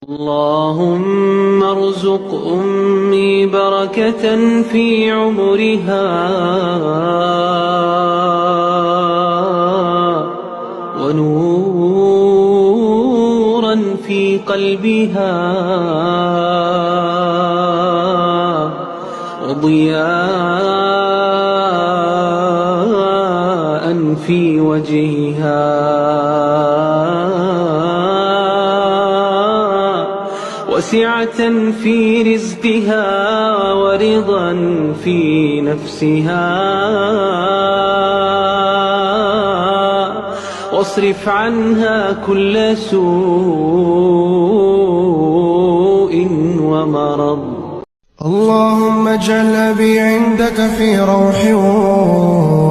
اللهم ارزق أمي بركة في عمرها ونورا في قلبها وضياء في وجهها وسعة في رزقها ورضا في نفسها واصرف عنها كل سوء ومرض. اللهم اجعل أبي عندك في روح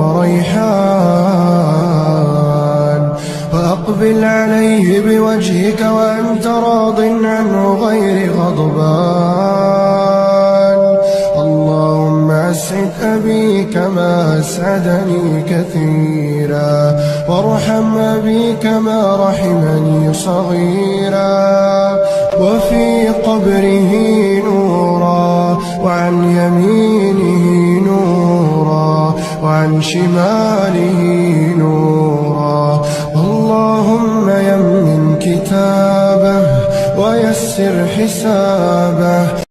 وريحان وأقبل عليه بوجهك وأنت راض عنه غير غضبان. اللهم أسعد أبي كما أسعدني كثيرا وارحم أبي كما رحمني صغيرا وفي قبره نورا وعن يمينه نورا وعن شماله نورا. اللهم يمن كتابه ويسر حسابه